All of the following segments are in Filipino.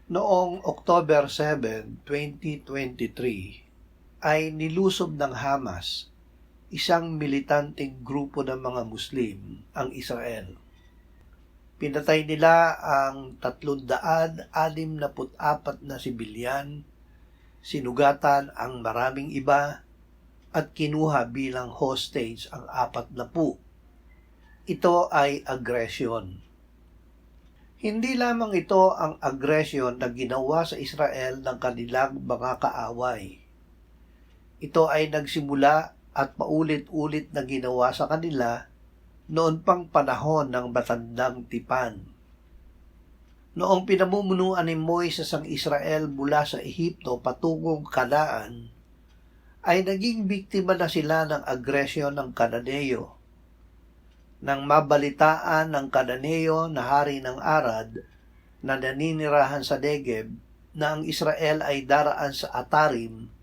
Noong October 7, 2023 ay nilusob ng Hamas, isang militanteng grupo ng mga Muslim, ang Israel. Pinatay nila ang 364 na sibilyan, sinugatan ang maraming iba, at kinuha bilang hostage ang 40. Ito ay agresyon. Hindi lamang ito ang agresyon na ginawa sa Israel ng kanilang mga kaaway. Ito ay nagsimula at paulit-ulit na ginawa sa kanila noon pang panahon ng matandang tipan. Noong pinamumunuan ni Moises ang Israel mula sa Ehipto patungong Kanaan, ay naging biktima na sila ng agresyon ng Kananeo. Nang mabalitaan ng Kananeo na hari ng Arad na naninirahan sa Negev na ang Israel ay daraan sa Atarim,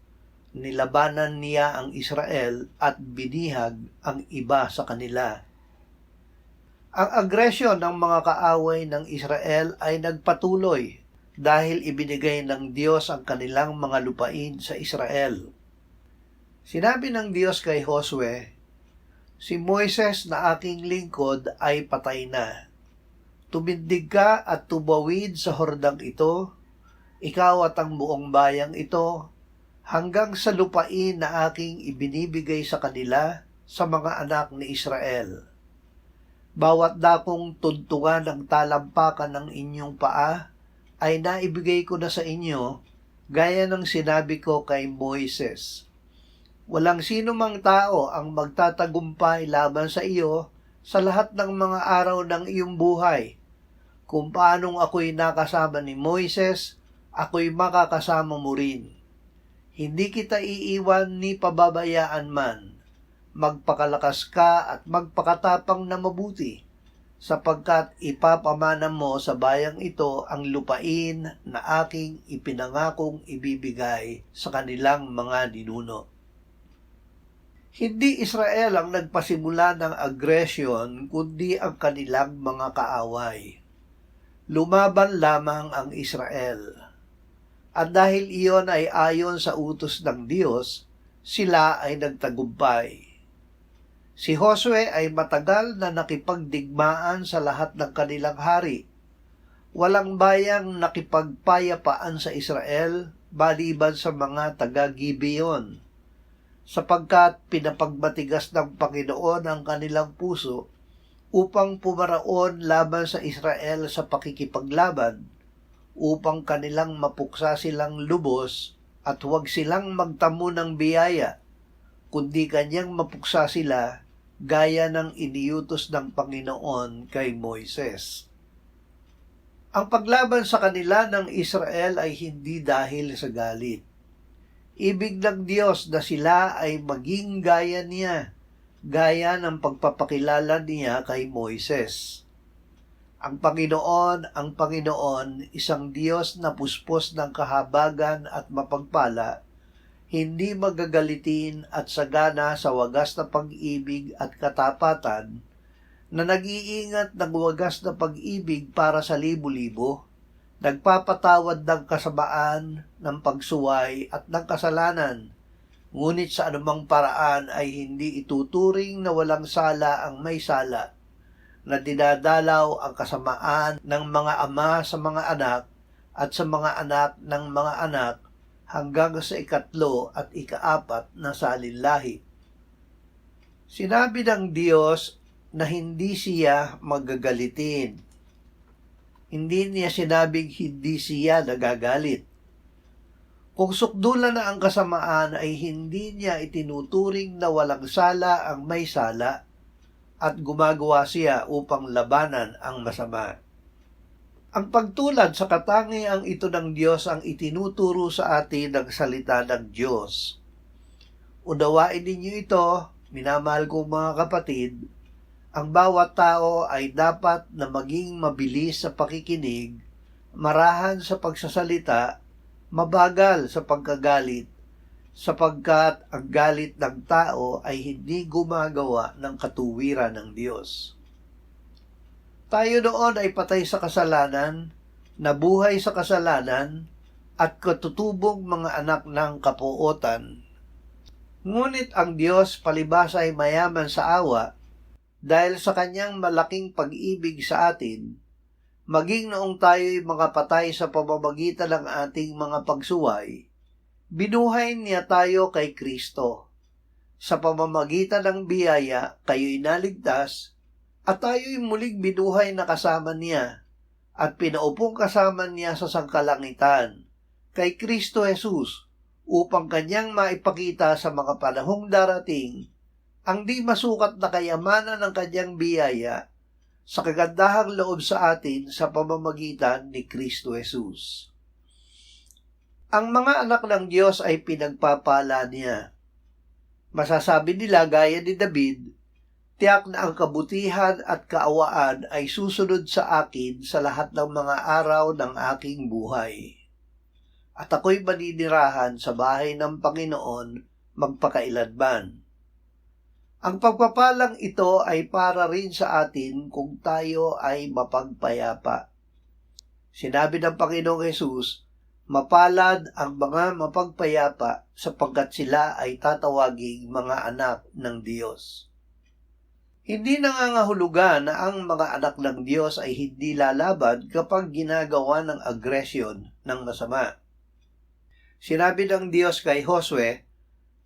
nilabanan niya ang Israel at binihag ang iba sa kanila. Ang agresyon ng mga kaaway ng Israel ay nagpatuloy dahil ibinigay ng Diyos ang kanilang mga lupain sa Israel. Sinabi ng Diyos kay Josue, "Si Moises na aking lingkod ay patay na. Tumindig ka at tumawid sa hordang ito, ikaw at ang buong bayang ito, hanggang sa lupain na aking ibinibigay sa kanila sa mga anak ni Israel. Bawat dakong tuntungan ng talampakan ng inyong paa ay naibigay ko na sa inyo, gaya ng sinabi ko kay Moises. Walang sino mang tao ang magtatagumpay laban sa iyo sa lahat ng mga araw ng iyong buhay. Kung paanong ako'y nakasama ni Moises, ako'y makakasama mo rin. Hindi kita iiwan ni pababayaan man. Magpakalakas ka at magpakatapang na mabuti, sapagkat ipapamana mo sa bayang ito ang lupain na aking ipinangakong ibibigay sa kanilang mga ninuno." Hindi Israel ang nagpasimula ng agresyon, kundi ang kanilang mga kaaway. Lumaban lamang ang Israel. At dahil iyon ay ayon sa utos ng Diyos, sila ay nagtagumpay. Si Josue ay matagal na nakipagdigmaan sa lahat ng kanilang hari. Walang bayang nakipagpayapaan sa Israel, maliban sa mga taga-Gibeon, sapagkat pinapagbatigas ng Panginoon ang kanilang puso upang pumaraon laban sa Israel sa pakikipaglaban, upang kanilang mapuksa silang lubos at huwag silang magtamo ng biyaya, kundi kanyang mapuksa sila gaya ng iniutos ng Panginoon kay Moises. Ang paglaban sa kanila ng Israel ay hindi dahil sa galit. Ibig ng Diyos na sila ay maging gaya niya, gaya ng pagpapakilala niya kay Moises. Ang Panginoon, isang Diyos na puspos ng kahabagan at mapagpala, hindi magagalitin at sagana sa wagas na pag-ibig at katapatan, na nag-iingat ng wagas na pag-ibig para sa libo-libo, nagpapatawad ng kasamaan, ng pagsuway at ng kasalanan, ngunit sa anumang paraan ay hindi ituturing na walang sala ang may sala, na dinadalaw ang kasamaan ng mga ama sa mga anak at sa mga anak ng mga anak hanggang sa 3 at 4 na salinlahi. Sinabi ng Diyos na hindi siya magagalitin. Hindi niya sinabing hindi siya nagagalit. Kung sukdulan na ang kasamaan ay hindi niya itinuturing na walang sala ang may sala at gumagawa siya upang labanan ang masama. Ang pagtulad sa katangiang ito ng Diyos ang itinuturo sa atin ng salita ng Diyos. Unawain ninyo ito, minamahal kong mga kapatid. Ang bawat tao ay dapat na maging mabilis sa pakikinig, marahan sa pagsasalita, mabagal sa pagkagalit, sapagkat ang galit ng tao ay hindi gumagawa ng katuwiran ng Diyos. Tayo noon ay patay sa kasalanan, nabuhay sa kasalanan at katutubong mga anak ng kapuotan. Ngunit ang Diyos palibhasa ay mayaman sa awa dahil sa kanyang malaking pag-ibig sa atin, maging noong tayo'y mga patay sa pamamagitan ng ating mga pagsuway, binuhay niya tayo kay Kristo. Sa pamamagitan ng biyaya, kayo'y naligtas at tayo'y muling binuhay na kasama niya at pinaupong kasama niya sa sangkalangitan kay Kristo Jesus upang kanyang maipakita sa mga panahong darating ang di masukat na kayamanan ng kanyang biyaya sa kagandahang loob sa atin sa pamamagitan ni Kristo Jesus. Ang mga anak ng Diyos ay pinagpapala niya. Masasabi nila gaya ni David, tiyak na ang kabutihan at kaawaan ay susunod sa akin sa lahat ng mga araw ng aking buhay. At ako'y maninirahan sa bahay ng Panginoon magpakailanman. Ang pagpapalang ito ay para rin sa atin kung tayo ay mapagpayapa. Sinabi ng Panginoong Hesus, mapalad ang mga mapagpayapa sapagkat sila ay tatawaging mga anak ng Diyos. Hindi nangangahulugan na ang mga anak ng Diyos ay hindi lalaban kapag ginagawa ng agresyon ng masama. Sinabi ng Diyos kay Josue,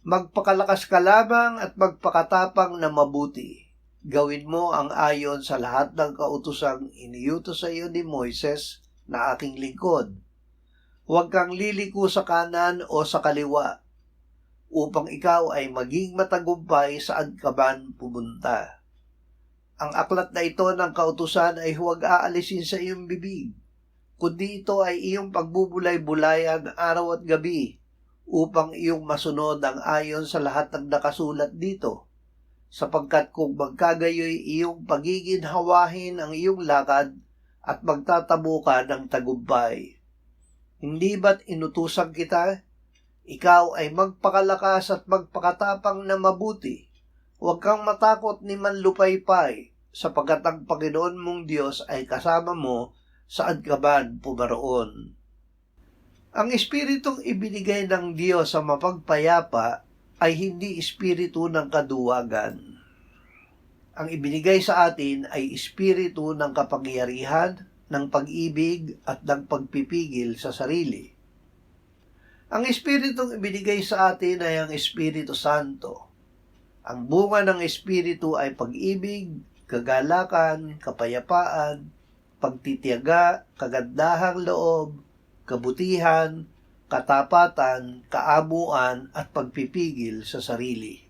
magpakalakas ka lamang at magpakatapang na mabuti. Gawin mo ang ayon sa lahat ng kautusang iniutos sa iyo ni Moises na aking lingkod. Huwag kang liliko sa kanan o sa kaliwa, upang ikaw ay maging matagumpay saan ka man pumunta. Ang aklat na ito ng kautusan ay huwag aalisin sa iyong bibig, kundi ito ay iyong pagbubulay-bulayan araw at gabi, upang iyong masunod ang ayon sa lahat ng nakasulat dito, sapagkat kung magkagayoy iyong pagiginhawahin ang iyong lakad at magtatabo ka ng tagumpay. Hindi ba't inutusan kita? Ikaw ay magpakalakas at magpakatapang na mabuti. Huwag kang matakot ni manlupaypay, sapagkat ang Panginoon mong Diyos ay kasama mo saan ka man pumaroon. Ang espiritong ibinigay ng Diyos sa mapagpayapa ay hindi espiritu ng kaduwagan. Ang ibinigay sa atin ay espiritu ng kapangyarihan, ng pag-ibig at ng pagpipigil sa sarili. Ang espiritong ibinigay sa atin ay ang Espiritu Santo. Ang bunga ng espiritu ay pag-ibig, kagalakan, kapayapaan, pagtitiyaga, kagandahang loob, kabutihan, katapatan, kaabuan at pagpipigil sa sarili.